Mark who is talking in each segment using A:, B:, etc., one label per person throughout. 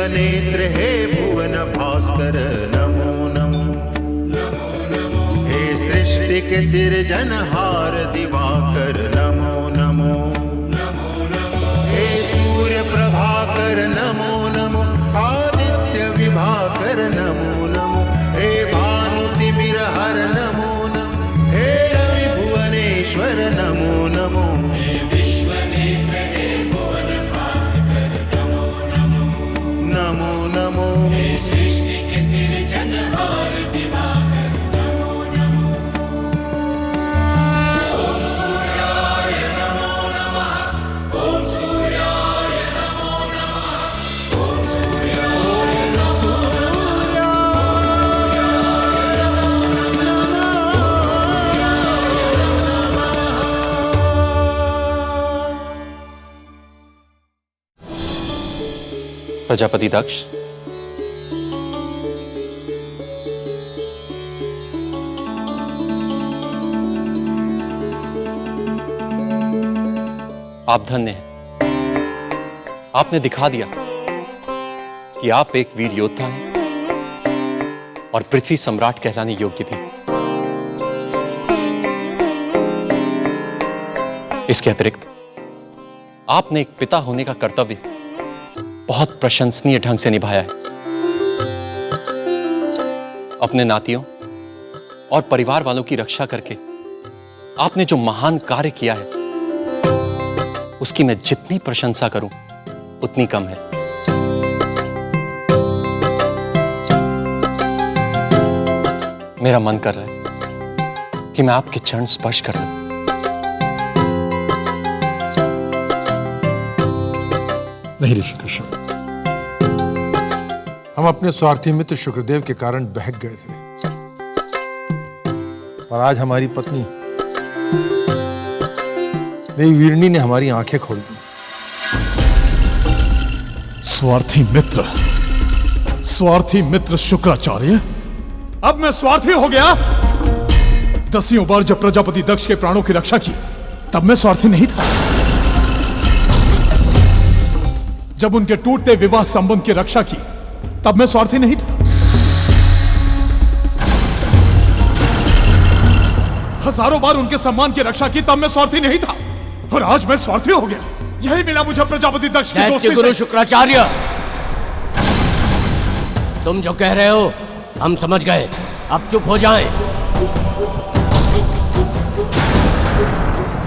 A: विश्वनेत्र हे भुवन भास्कर नमो नमो। हे सृष्टि के सिरजनहार दिवाकर नमो नमो। हे सूर्य प्रभाकर नमो नमो। आदित्य विभाकर नमो नमो। हे भानुतिमिरहर नमो नमो। हे रवि भुवनेश्वर नमो नमो। नमो नमो।
B: सृष्टि के सिरजनहार दिवाकर नमो नमो। ओम सूर्याय नमो नमः। ओम सूर्याय नमो नमः। ओम सूर्याय नमो नमः।
C: प्रजापति दक्ष, आप धन्य हैं। आपने दिखा दिया कि आप एक वीर योद्धा हैं और पृथ्वी सम्राट कहलाने योग्य भी। इसके अतिरिक्त आपने एक पिता होने का कर्तव्य बहुत प्रशंसनीय ढंग से निभाया है। अपने नातियों और परिवार वालों की रक्षा करके आपने जो महान कार्य किया है, उसकी मैं जितनी प्रशंसा करूं उतनी कम है। मेरा मन कर रहा है कि मैं आपके चरण स्पर्श कर लूं।
D: नहीं ऋषि कृष्ण, हम अपने स्वार्थी मित्र शुक्रदेव के कारण बहक गए थे, और आज हमारी पत्नी देवी वीरनी ने हमारी आंखें खोल दी।
E: स्वार्थी मित्र शुक्राचार्य, अब मैं स्वार्थी हो गया। दसियों बार जब प्रजापति दक्ष के प्राणों की रक्षा की, तब मैं स्वार्थी नहीं था। जब उनके टूटते विवाह संबंध की रक्षा की, तब मैं स्वार्थी नहीं था। हजारों बार उनके सम्मान की रक्षा की, तब मैं स्वार्थी नहीं था। और आज मैं स्वार्थी हो गया। यही मिला मुझे प्रजापति दक्ष की दोस्ती से।
F: गुरु शुक्राचार्य, तुम जो कह रहे हो हम समझ गए, अब चुप हो जाएं।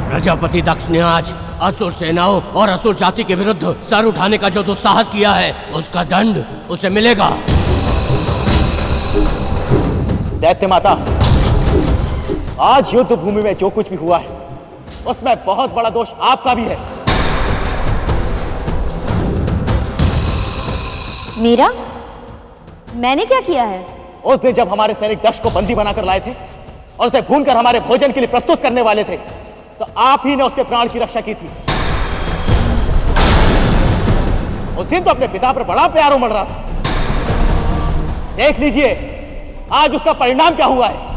F: प्रजापति दक्ष ने आज असुर सेनाओं और असुर जाति के विरुद्ध सर उठाने का जो दुस्साहस किया है, उसका दंड उसे मिलेगा।
G: दैत्य माता, आज युद्ध भूमि में जो कुछ भी हुआ है, उसमें बहुत बड़ा दोष आपका भी है।
H: मीरा, मैंने क्या किया है?
G: उस दिन जब हमारे सैनिक दक्ष को बंदी बनाकर लाए थे और उसे भूनकर हमारे भोजन के लिए प्रस्तुत करने वाले थे, तो आप ही ने उसके प्राण की रक्षा की थी। उस दिन तो अपने पिता पर बड़ा प्यार उमड़ रहा था। देख लीजिए आज उसका परिणाम क्या हुआ है।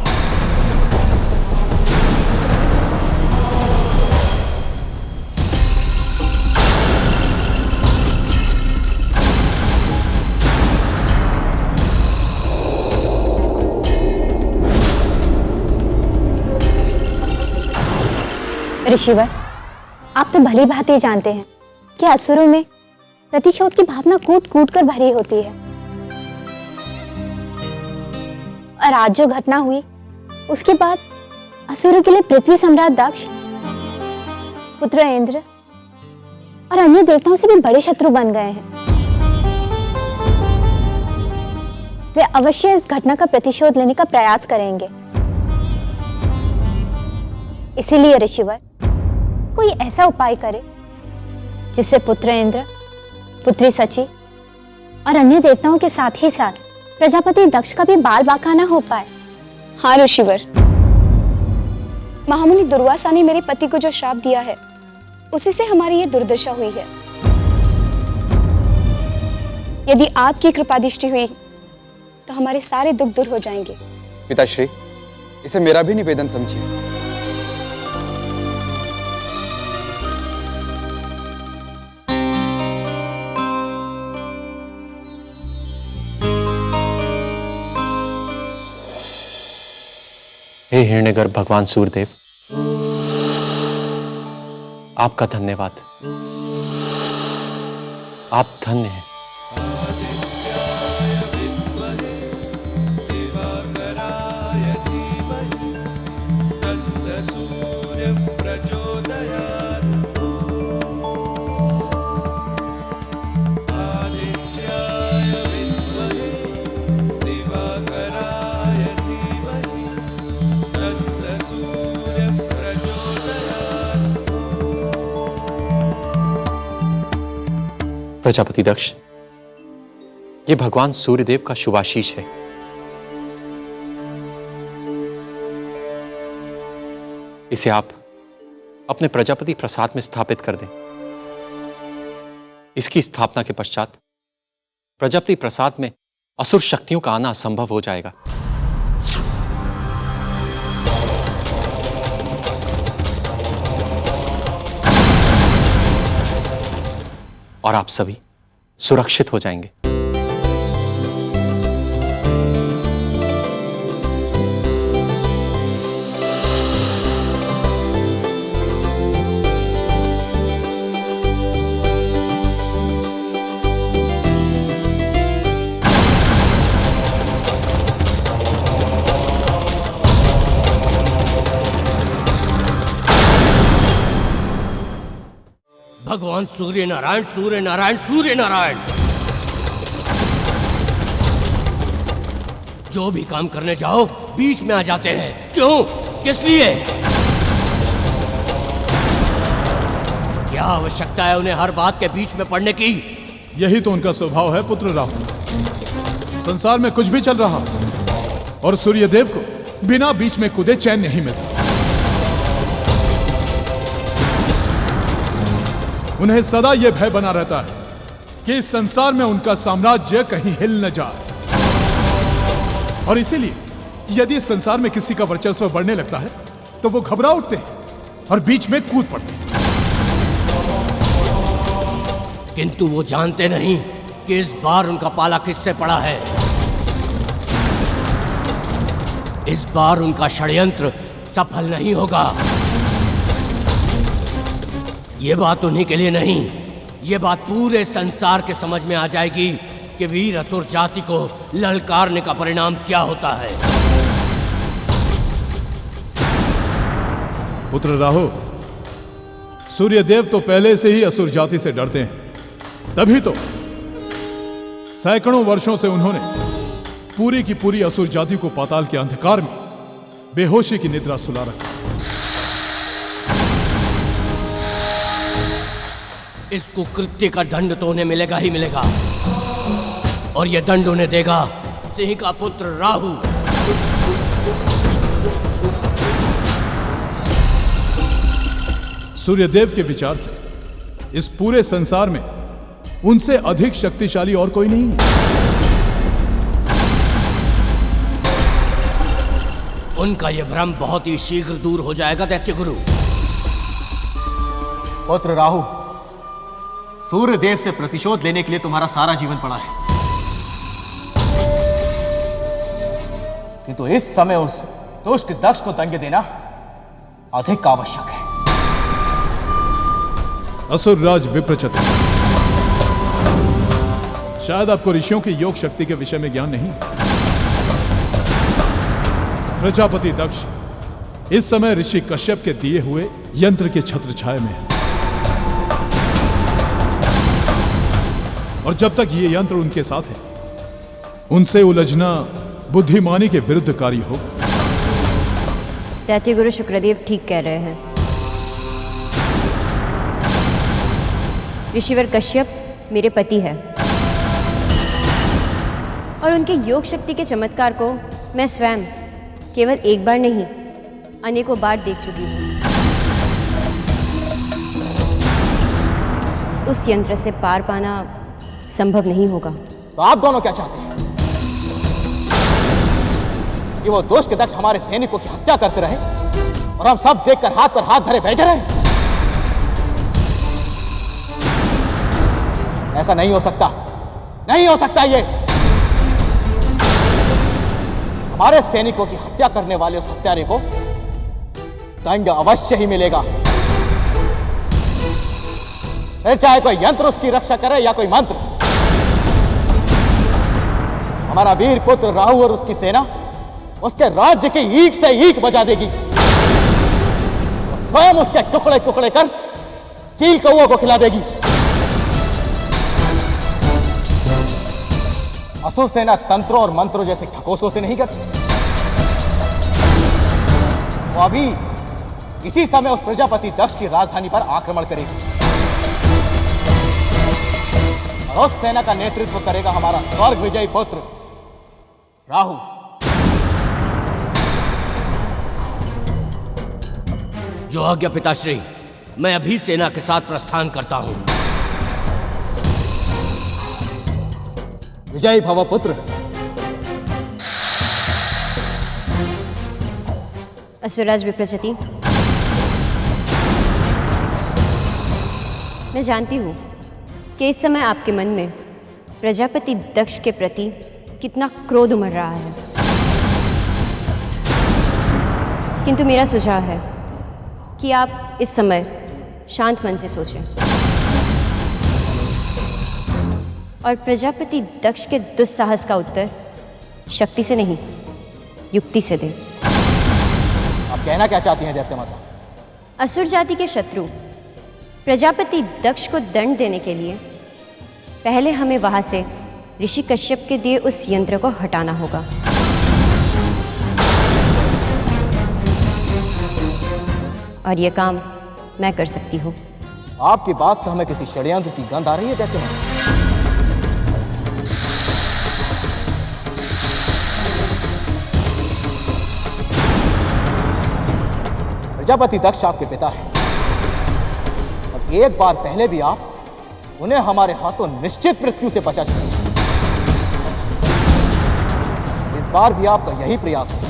H: ऋषिवर, आप तो भली भांति जानते हैं कि असुरों में प्रतिशोध की भावना कूट कूट कर भरी होती है, और आज जो घटना हुई उसके बाद असुरों के लिए पृथ्वी सम्राट दक्ष, पुत्र इंद्र और अन्य देवताओं से भी बड़े शत्रु बन गए हैं। वे अवश्य इस घटना का प्रतिशोध लेने का प्रयास करेंगे। इसीलिए ऋषिवर, कोई ऐसा उपाय करे जिससे पुत्र इंद्र, पुत्री सची और अन्य देवताओं के साथ ही साथ प्रजापति दक्ष का भी बाल बांका न हो पाए।
I: हाँ ऋषिवर, महामुनि दुर्वासा ने मेरे पति को जो श्राप दिया है, उसी से हमारी ये दुर्दशा हुई है। यदि आपकी कृपा दृष्टि हुई तो हमारे सारे दुख दूर हो जाएंगे।
J: पिताश्री, इसे मेरा भी निवेदन समझिए।
C: हे हिरण्यगर्भ भगवान सूर्यदेव, आपका धन्यवाद। आप धन्य हैं। प्रजापति दक्ष, ये भगवान सूर्यदेव का शुभाशीष है। इसे आप अपने प्रजापति प्रसाद में स्थापित कर दें। इसकी स्थापना के पश्चात प्रजापति प्रसाद में असुर शक्तियों का आना असंभव हो जाएगा। और आप सभी सुरक्षित हो जाएंगे।
F: भगवान सूर्य नारायण, सूर्य नारायण, सूर्य नारायण। जो भी काम करने जाओ बीच में आ जाते हैं। क्यों? किस लिए? क्या आवश्यकता है उन्हें हर बात के बीच में पड़ने की?
E: यही तो उनका स्वभाव है पुत्र राहु। संसार में कुछ भी चल रहा और सूर्यदेव को बिना बीच में कूदे चैन नहीं मिलता। उन्हें सदा यह भय बना रहता है कि इस संसार में उनका साम्राज्य कहीं हिल न जाए, और इसीलिए यदि इस संसार में किसी का वर्चस्व बढ़ने लगता है तो वो घबरा उठते हैं और बीच में कूद पड़ते हैं।
F: किंतु वो जानते नहीं कि इस बार उनका पाला किससे पड़ा है। इस बार उनका षड्यंत्र सफल नहीं होगा। ये बात उन्हीं के लिए नहीं, ये बात पूरे संसार के समझ में आ जाएगी कि वीर असुर जाति को ललकारने का परिणाम क्या होता है।
E: पुत्र राहु, सूर्यदेव तो पहले से ही असुर जाति से डरते हैं। तभी तो सैकड़ों वर्षों से उन्होंने पूरी की पूरी असुर जाति को पाताल के अंधकार में बेहोशी की निद्रा सुला रखा।
F: इस कुकृत्य का दंड तो उन्हें मिलेगा ही मिलेगा, और यह दंड उन्हें देगा सिंह का पुत्र राहु।
E: सूर्यदेव के विचार से इस पूरे संसार में उनसे अधिक शक्तिशाली और कोई नहीं है।
F: उनका यह भ्रम बहुत ही शीघ्र दूर हो जाएगा दैत्य गुरु।
G: पुत्र राहु, सूर्यदेव से प्रतिशोध लेने के लिए तुम्हारा सारा जीवन पड़ा है, किंतु इस समय उस दुष्ट दक्ष को दंड देना अधिक आवश्यक है।
E: असुरराज विप्रचतुर, शायद आपको ऋषियों की योग शक्ति के विषय में ज्ञान नहीं। प्रजापति दक्ष इस समय ऋषि कश्यप के दिए हुए यंत्र के छत्र छाया में है, और जब तक ये यंत्र उनके साथ है, उनसे उलझना बुद्धिमानी के विरुद्ध कार्य होगा।
I: दैत्य गुरु शुक्रदेव ठीक कह रहे हैं। ऋषिवर कश्यप मेरे पति है, और उनके योग शक्ति के चमत्कार को मैं स्वयं केवल एक बार नहीं अनेकों बार देख चुकी हूँ। उस यंत्र से पार पाना संभव नहीं होगा।
G: तो आप दोनों क्या चाहते हैं? कि वो दुष्ट दक्ष हमारे सैनिकों की हत्या करते रहे और हम सब देखकर हाथ पर हाथ धरे बैठे रहे? ऐसा नहीं हो सकता, नहीं हो सकता। ये हमारे सैनिकों की हत्या करने वाले उस हत्यारे को दंड अवश्य ही मिलेगा। फिर चाहे कोई यंत्र उसकी रक्षा करे या कोई मंत्र, हमारा वीर पुत्र राहु और उसकी सेना उसके राज्य की ईंट से ईंट बजा देगी। वो स्वयं उसके टुकड़े टुकड़े कर चील कौओं को खिला देगी। असुर सेना तंत्रों और मंत्रों जैसे ठकोसलों से नहीं करती। वो अभी इसी समय उस प्रजापति दक्ष की राजधानी पर आक्रमण करेगी और उस सेना का नेतृत्व करेगा हमारा स्वर्ग विजयी पुत्र राहु।
F: जो आज्ञा पिताश्री, मैं अभी सेना के साथ प्रस्थान करता हूं।
G: विजयी भव पुत्र।
I: असुराज विप्रचति, मैं जानती हूं कि इस समय आपके मन में प्रजापति दक्ष के प्रति कितना क्रोध उमड़ रहा है, किंतु मेरा सुझाव है कि आप इस समय शांत मन से सोचें और प्रजापति दक्ष के दुस्साहस का उत्तर शक्ति से नहीं, युक्ति से दें।
G: आप कहना क्या चाहती हैं दैत्य माता?
I: असुर जाति के शत्रु प्रजापति दक्ष को दंड देने के लिए पहले हमें वहां से ऋषि कश्यप के दिए उस यंत्र को हटाना होगा। और यह काम मैं कर सकती हूँ।
G: आपकी बात से हमें किसी षड्यंत्र की गंध आ रही है दैत्य माता। प्रजापति दक्ष आपके पिता हैं और एक बार पहले भी आप उन्हें हमारे हाथों निश्चित मृत्यु से बचा चुके हैं। इस बार भी आपका यही प्रयास है।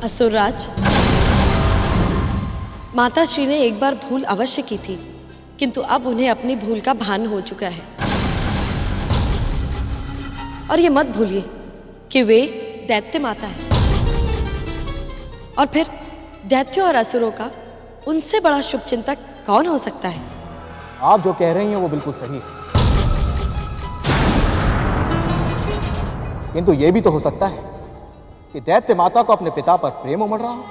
K: असुरराज, माता श्री ने एक बार भूल अवश्य की थी, किंतु अब उन्हें अपनी भूल का भान हो चुका है। और ये मत भूलिए कि वे दैत्य माता है, और फिर दैत्यों और असुरों का उनसे बड़ा शुभचिंतक कौन हो सकता है?
G: आप जो कह रही हैं वो बिल्कुल सही है, किंतु यह भी तो हो सकता है कि दैत्य माता को अपने पिता पर प्रेम उमड़ रहा हो।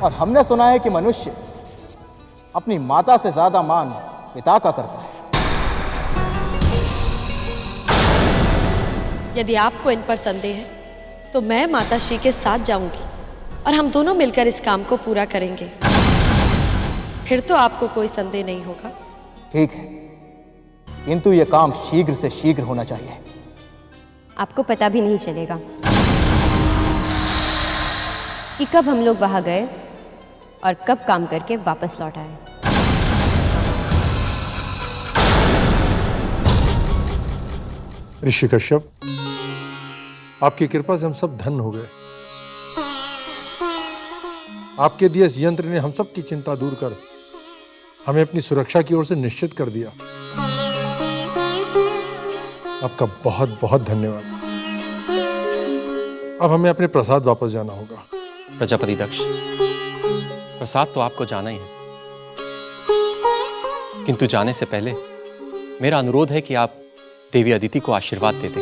G: और हमने सुना है कि मनुष्य अपनी माता से ज्यादा मान पिता का करता है।
K: यदि आपको इन पर संदेह है तो मैं माता श्री के साथ जाऊंगी और हम दोनों मिलकर इस काम को पूरा करेंगे। फिर तो आपको कोई संदेह नहीं होगा।
G: ठीक है, किंतु यह काम शीघ्र से शीघ्र होना चाहिए।
I: आपको पता भी नहीं चलेगा कि कब हम लोग वहां गए और कब काम करके वापस लौट आए।
D: ऋषि कश्यप, आपकी कृपा से हम सब धन्य हो गए। आपके दिए इस यंत्र ने हम सब की चिंता दूर कर हमें अपनी सुरक्षा की ओर से निश्चित कर दिया। आपका बहुत बहुत धन्यवाद। अब हमें अपने प्रसाद वापस जाना होगा।
C: प्रजापति दक्ष, प्रसाद तो आपको जाना ही है, किंतु जाने से पहले मेरा अनुरोध है कि आप देवी अदिति को आशीर्वाद दे दें।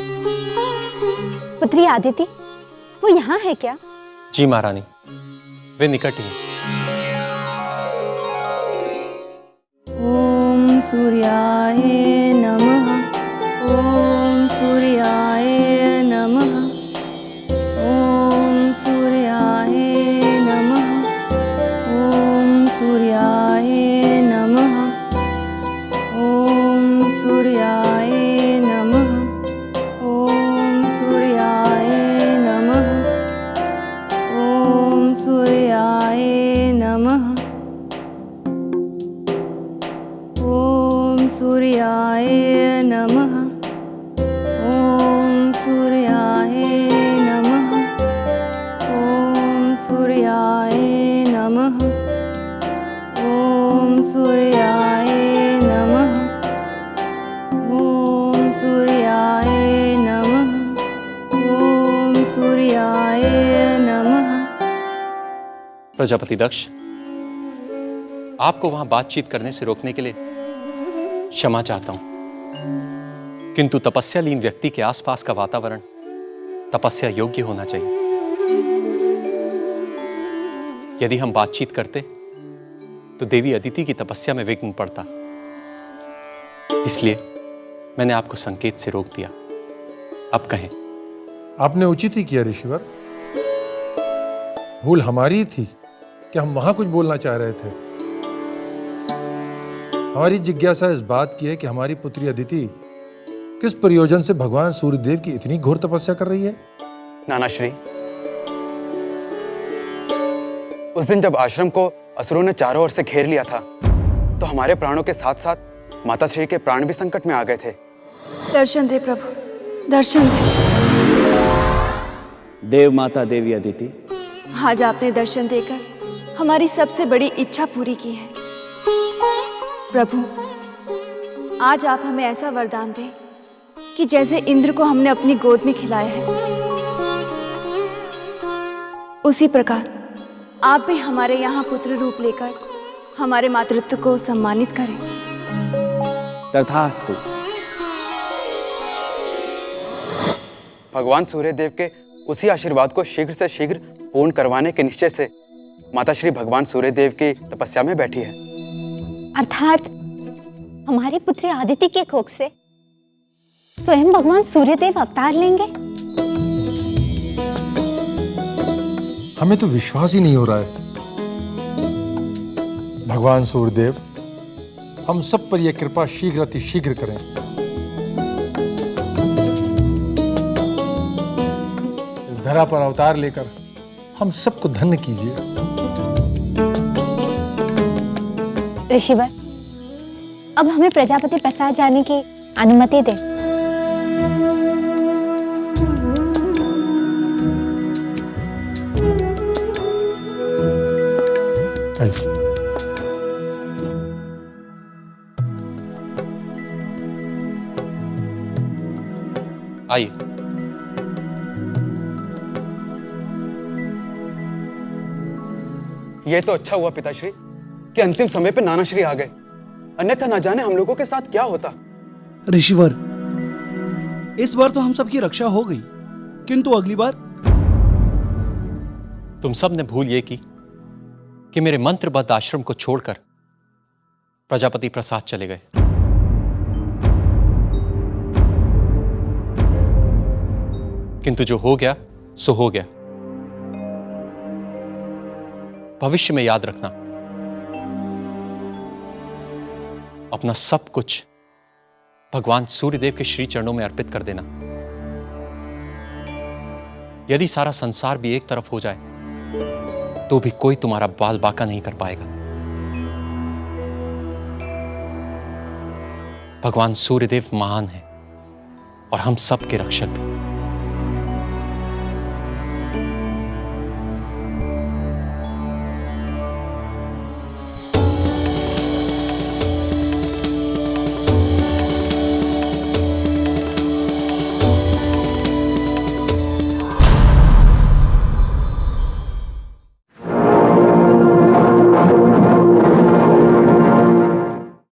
H: पुत्री आदिति, वो यहाँ है क्या?
C: जी महारानी, वे निकट ही हैं।
L: ओम सूर्याय नमः। ओम सूर्याय नमः। ओम सूर्याय नमः। ओम सूर्याय नमः। ओम सूर्याय नमः। ओम सूर्याय नमः। ओम सूर्याय नमः। ओम सूर्याय नमः।
C: प्रजापति दक्ष, आपको वहां बातचीत करने से रोकने के लिए क्षमा चाहता हूं, किंतु तपस्यालीन व्यक्ति के आसपास का वातावरण तपस्या योग्य होना चाहिए। यदि हम बातचीत करते तो देवी अदिति की तपस्या में विघ्न पड़ता, इसलिए मैंने आपको संकेत से रोक दिया। अब कहें।
D: आपने उचित ही किया ऋषिवर। भूल हमारी ही थी कि हम वहां कुछ बोलना चाह रहे थे। हमारी जिज्ञासा इस बात की है कि हमारी पुत्री अदिति किस प्रयोजन से भगवान सूर्यदेव की इतनी घोर तपस्या कर रही है।
J: नानाश्री, उस दिन जब आश्रम को असुरों ने चारों ओर से घेर लिया था तो हमारे प्राणों के साथ साथ माता श्री के प्राण भी संकट में आ गए थे।
L: दर्शन दे प्रभु, दर्शन दे।
G: देव माता देवी अदिति,
L: आज आपने दर्शन देकर हमारी सबसे बड़ी इच्छा पूरी की है। प्रभु, आज आप हमें ऐसा वरदान दें कि जैसे इंद्र को हमने अपनी गोद में खिलाया है, उसी प्रकार आप भी हमारे यहाँ पुत्र रूप लेकर हमारे मातृत्व को सम्मानित करें।
G: तथास्तु।
J: भगवान सूर्यदेव के उसी आशीर्वाद को शीघ्र से शीघ्र पूर्ण करवाने के निश्चय से माता श्री भगवान सूर्यदेव की तपस्या में बैठी है।
H: अर्थात हमारी पुत्री आदिति के कोख से स्वयं भगवान सूर्यदेव अवतार लेंगे।
D: हमें तो विश्वास ही नहीं हो रहा है। भगवान सूर्यदेव हम सब पर यह कृपा शीघ्र अति शीघ्र करें। इस धरा पर अवतार लेकर हम सबको धन्य कीजिए।
H: ऋषिवर, अब हमें प्रजापति प्रसाद जाने की अनुमति दें।
C: आइए।
J: यह तो अच्छा हुआ पिताश्री कि अंतिम समय पे नानाश्री आ गए, अन्यथा ना जाने हम लोगों के साथ क्या होता।
M: ऋषिवर, इस बार तो हम सबकी रक्षा हो गई, किंतु अगली बार?
C: तुम सब ने भूल ये की कि मेरे मंत्रबद्ध आश्रम को छोड़कर प्रजापति प्रसाद चले गए। किंतु जो हो गया सो हो गया। भविष्य में याद रखना, अपना सब कुछ भगवान सूर्यदेव के श्री चरणों में अर्पित कर देना। यदि सारा संसार भी एक तरफ हो जाए तो भी कोई तुम्हारा बाल बाका नहीं कर पाएगा। भगवान सूर्यदेव महान है और हम सब के रक्षक भी।